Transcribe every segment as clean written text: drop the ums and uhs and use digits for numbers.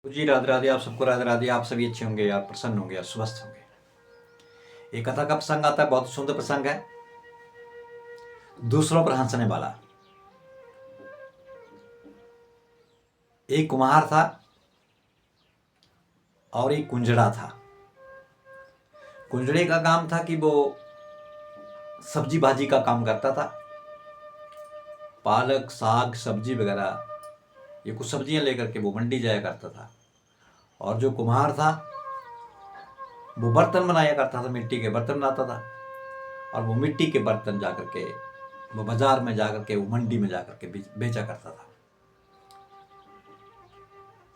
जी राधे राधे। आप सबको राधे राधे। आप सभी अच्छे होंगे यार, प्रसन्न होंगे यार, स्वस्थ होंगे। एक कथा का प्रसंग आता है, बहुत सुंदर प्रसंग है। दूसरों पर हंसने वाला। एक कुम्हार था और एक कुंजड़ा था। कुंजड़े का काम था कि वो सब्जी भाजी का काम करता था। पालक, साग, सब्जी वगैरह ये कुछ सब्जियां लेकर के वो मंडी जाया करता था। और जो कुम्हार था वो बर्तन बनाया करता था, मिट्टी के बर्तन बनाता था। और वो मिट्टी के बर्तन जाकर के वो बाजार में जाकर के वो मंडी में जाकर के बेचा करता था।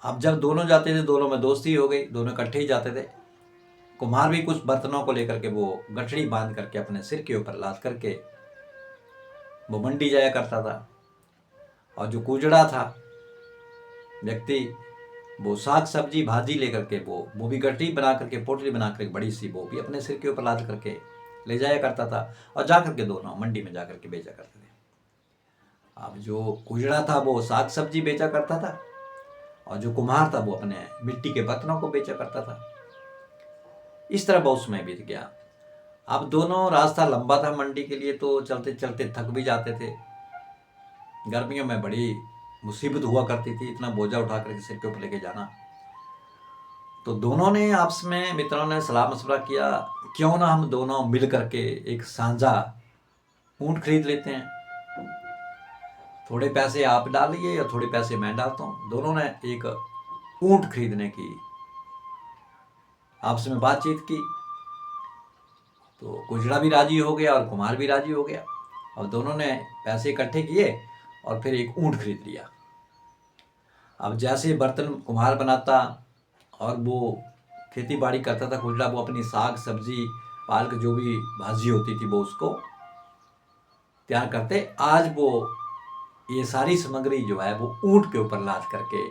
अब जब दोनों जाते थे, दोनों में दोस्ती हो गई, दोनों इकट्ठे ही जाते थे। कुम्हार भी कुछ बर्तनों को लेकर के वो गठड़ी बांध करके अपने सिर के ऊपर लाद करके वो मंडी जाया करता था। और जो कुजड़ा था व्यक्ति, वो साग सब्जी भाजी लेकर के वो भी गठड़ी बना करके, पोटली बना करके बड़ी सी, वो भी अपने सिर के ऊपर लाद करके ले जाया करता था। और जा करके दोनों मंडी में जा करके बेचा करते थे। अब जो कुजड़ा था वो साग सब्जी बेचा करता था और जो कुम्हार था वो अपने मिट्टी के बर्तनों को बेचा करता था। इस तरह बहुत समय बीत गया। अब दोनों रास्ता लंबा था मंडी के लिए, तो चलते चलते थक भी जाते थे। गर्मियों में बड़ी मुसीबत हुआ करती थी इतना बोझा उठा करके सिर के ऊपर लेके जाना। तो दोनों ने आपस में, मित्रों ने सलाह मशवरा किया, क्यों ना हम दोनों मिल करके एक साझा ऊंट खरीद लेते हैं। थोड़े पैसे आप डालिए और थोड़े पैसे मैं डालता हूँ। दोनों ने एक ऊंट खरीदने की आपस में बातचीत की। तो कुजड़ा भी राजी हो गया और कुम्हार भी राजी हो गया। और दोनों ने पैसे इकट्ठे किए और फिर एक ऊंट खरीद लिया। अब जैसे बर्तन कुम्हार बनाता और वो खेती बाड़ी करता था, कुजड़ा वो अपनी साग सब्जी पालक जो भी भाजी होती थी वो उसको तैयार करते। आज वो ये सारी सामग्री जो है वो ऊंट के ऊपर लाद करके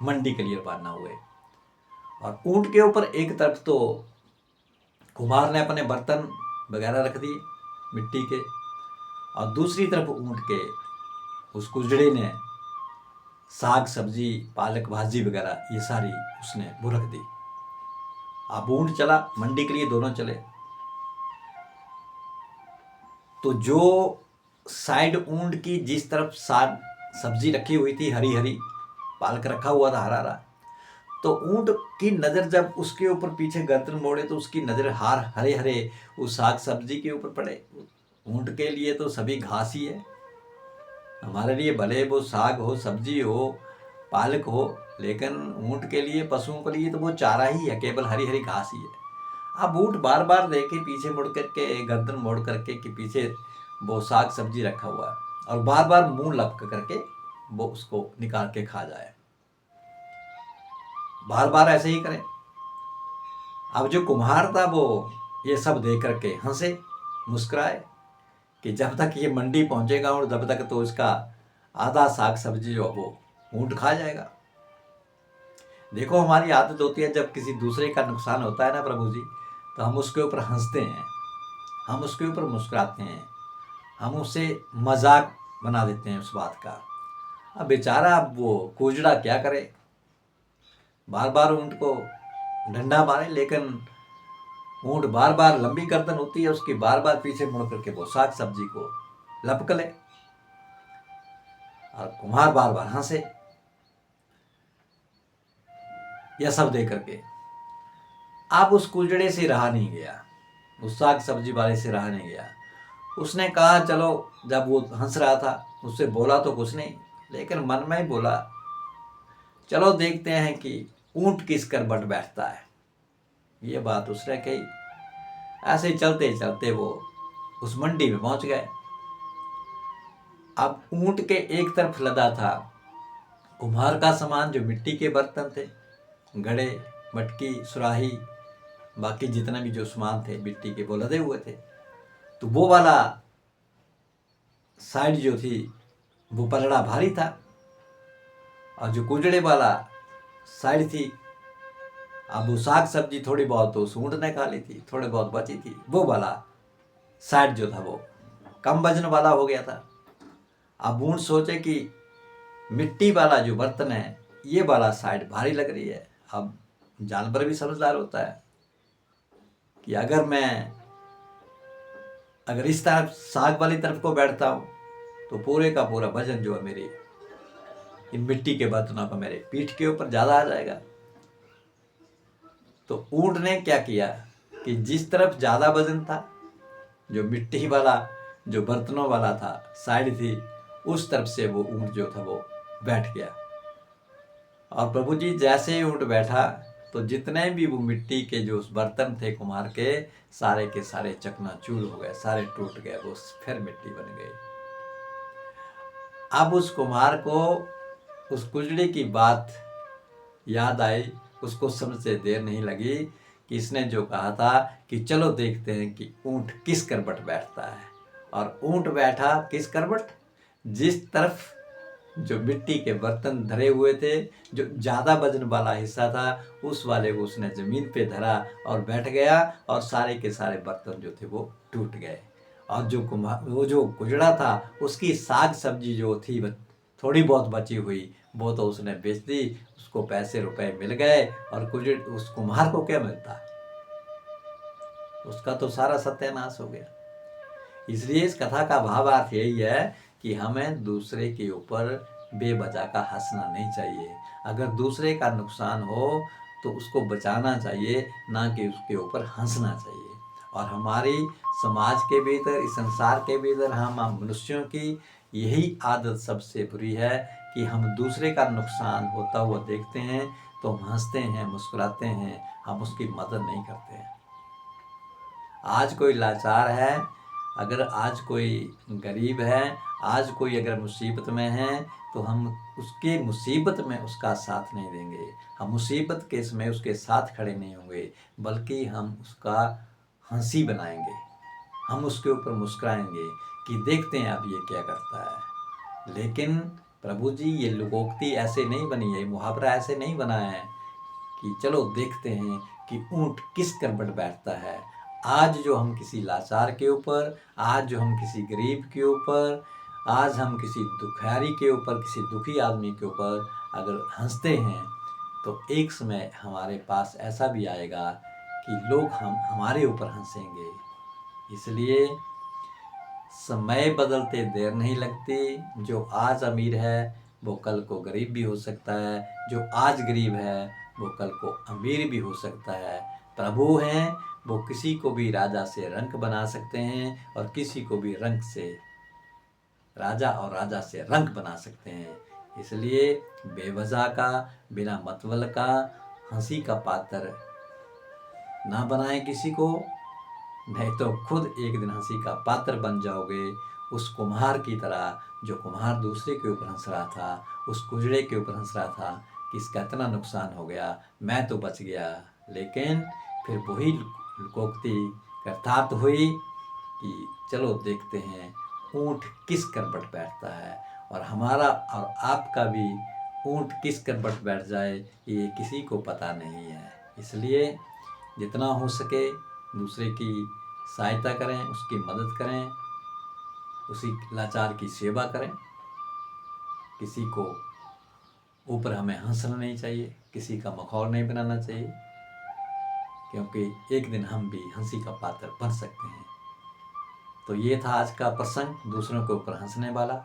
मंडी के लिए रवाना हुए। और ऊंट के ऊपर एक तरफ तो कुम्हार ने अपने बर्तन वगैरह रख दिए मिट्टी के, और दूसरी तरफ ऊंट के उस कुजड़े ने साग सब्जी पालक भाजी वगैरह ये सारी उसने वो रख दी। अब ऊंट चला मंडी के लिए, दोनों चले। तो जो साइड ऊंट की जिस तरफ साग सब्जी रखी हुई थी, हरी हरी पालक रखा हुआ था, हरा हरा, तो ऊंट की नज़र जब उसके ऊपर पीछे गर्दन मोड़े तो उसकी नज़र हरे हरे उस साग सब्जी के ऊपर पड़े। ऊंट के लिए तो सभी घास ही है। हमारे लिए भले वो साग हो, सब्जी हो, पालक हो, लेकिन ऊंट के लिए, पशुओं के लिए तो वो चारा ही है, केवल हरी हरी घास ही है। अब ऊंट बार बार देखे पीछे मुड़ करके, गर्दन मोड़ करके कि पीछे वो साग सब्जी रखा हुआ है, और बार बार मुंह लपक करके वो उसको निकाल के खा जाए, बार बार ऐसे ही करें। अब जो कुम्हार था वो ये सब देख करके हंसे, मुस्कुराए कि जब तक ये मंडी पहुंचेगा और जब तक तो इसका आधा साग सब्जी जो वो ऊंट खा जाएगा। देखो, हमारी आदत होती है जब किसी दूसरे का नुकसान होता है ना प्रभु जी, तो हम उसके ऊपर हंसते हैं, हम उसके ऊपर मुस्कुराते हैं, हम उससे मजाक बना देते हैं उस बात का। अब बेचारा वो कुजड़ा क्या करे, बार बार ऊंट को डंडा मारे, लेकिन ऊंट बार बार, लंबी गर्दन होती है उसकी, बार बार पीछे मुड़ करके वो साग सब्जी को लपक ले। और कुम्हार बार बार हंसे। यह सब देख करके अब उस कुजड़े से रहा नहीं गया, उस साग सब्जी वाले से रहा नहीं गया। उसने कहा चलो, जब वो हंस रहा था उससे बोला तो कुछ नहीं, लेकिन मन में ही बोला चलो देखते हैं कि ऊंट किस कर बट बैठता है। ये बात उसने कही। ऐसे चलते चलते वो उस मंडी में पहुंच गए। अब ऊंट के एक तरफ लदा था कुम्हार का सामान, जो मिट्टी के बर्तन थे, घड़े, मटकी, सुराही, बाकी जितने भी जो सामान थे मिट्टी के वो लदे हुए थे। तो वो वाला साइड जो थी वो पलड़ा भारी था, और जो कुजड़े वाला साइड थी, अब वो साग सब्जी थोड़ी बहुत तो उस ऊंट ने खा ली थी, थोड़ी बहुत बची थी, वो वाला साइड जो था वो कम वजन वाला हो गया था। अब ऊंट सोचे कि मिट्टी वाला जो बर्तन है ये वाला साइड भारी लग रही है। अब जानवर भी समझदार होता है कि अगर इस तरफ साग वाली तरफ को बैठता हूँ तो पूरे का पूरा वजन जो है मेरी इन मिट्टी के बर्तनों का मेरे पीठ के ऊपर ज्यादा आ जाएगा। तो ऊंट ने क्या किया कि जिस तरफ ज्यादा वजन था, जो मिट्टी वाला जो बर्तनों वाला था साइड थी, उस तरफ से वो ऊंट जो था वो बैठ गया। और प्रभु जी जैसे ही ऊंट बैठा तो जितने भी वो मिट्टी के जो बर्तन थे कुम्हार के सारे चकनाचूर हो गए, सारे टूट गए, वो फिर मिट्टी बन गई। अब उस कुम्हार को उस कुजड़े की बात याद आई, उसको समझते देर नहीं लगी कि इसने जो कहा था कि चलो देखते हैं कि ऊंट किस करवट बैठता है। और ऊंट बैठा किस करवट, जिस तरफ जो मिट्टी के बर्तन धरे हुए थे, जो ज्यादा वजन वाला हिस्सा था, उस वाले को उसने जमीन पे धरा और बैठ गया, और सारे के सारे बर्तन जो थे वो टूट गए। और वो जो कुजड़ा था उसकी साग सब्जी जो थी थोड़ी बहुत बची हुई, वो तो उसने बेच दी, उसको पैसे रुपए मिल गए। और उस कुम्हार को क्या मिलता, उसका तो सारा सत्यानाश हो गया। इसलिए इस कथा का भावार्थ यही है कि हमें दूसरे के ऊपर बेवजह का हंसना नहीं चाहिए। अगर दूसरे का नुकसान हो तो उसको बचाना चाहिए, ना कि उसके ऊपर हंसना चाहिए। और हमारी समाज के भीतर, इस संसार के भीतर हम मनुष्यों की यही आदत सबसे बुरी है कि हम दूसरे का नुकसान होता हुआ देखते हैं तो हम हंसते हैं, मुस्कुराते हैं, हम उसकी मदद नहीं करते हैं। आज कोई लाचार है, अगर आज कोई गरीब है, आज कोई अगर मुसीबत में है, तो हम उसके मुसीबत में उसका साथ नहीं देंगे, हम मुसीबत के समय उसके साथ खड़े नहीं होंगे, बल्कि हम उसका हंसी बनाएंगे, हम उसके ऊपर मुस्कुराएंगे कि देखते हैं अब ये क्या करता है। लेकिन प्रभु जी ये लोकोक्ति ऐसे नहीं बनी है, मुहावरा ऐसे नहीं बना है कि चलो देखते हैं कि ऊंट किस करवट बैठता है। आज जो हम किसी लाचार के ऊपर, आज जो हम किसी गरीब के ऊपर, आज हम किसी दुखियारी के ऊपर, किसी दुखी आदमी के ऊपर अगर हंसते हैं तो एक समय हमारे पास ऐसा भी आएगा कि लोग हमारे ऊपर हंसेंगे। इसलिए समय बदलते देर नहीं लगती। जो आज अमीर है वो कल को गरीब भी हो सकता है, जो आज गरीब है वो कल को अमीर भी हो सकता है। प्रभु हैं, वो किसी को भी राजा से रंक बना सकते हैं और किसी को भी रंक से राजा और राजा से रंक बना सकते हैं। इसलिए बेवजह का, बिना मतलब का हंसी का पात्र ना बनाएं किसी को, नहीं तो खुद एक दिन हंसी का पात्र बन जाओगे। उस कुम्हार की तरह, जो कुम्हार दूसरे के ऊपर हंस रहा था, उस कुजड़े के ऊपर हंस रहा था कि इसका इतना नुकसान हो गया, मैं तो बच गया। लेकिन फिर वही लोकोक्ति यथार्थ हुई कि चलो देखते हैं ऊंट किस करवट बैठता है। और हमारा और आपका भी ऊंट किस करवट बैठ जाए ये किसी को पता नहीं है। इसलिए जितना हो सके दूसरे की सहायता करें, उसकी मदद करें, उसी लाचार की सेवा करें। किसी को ऊपर हमें हंसना नहीं चाहिए, किसी का मखौल नहीं बनाना चाहिए, क्योंकि एक दिन हम भी हंसी का पात्र बन सकते हैं। तो ये था आज का प्रसंग, दूसरों के ऊपर हंसने वाला।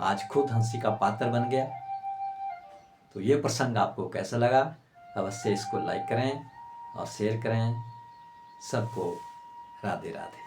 आज खुद हंसी का पात्र बन गया। तो ये प्रसंग आपको कैसा लगा, अवश्य इसको लाइक करें और शेयर करें। सबको राधे राधे।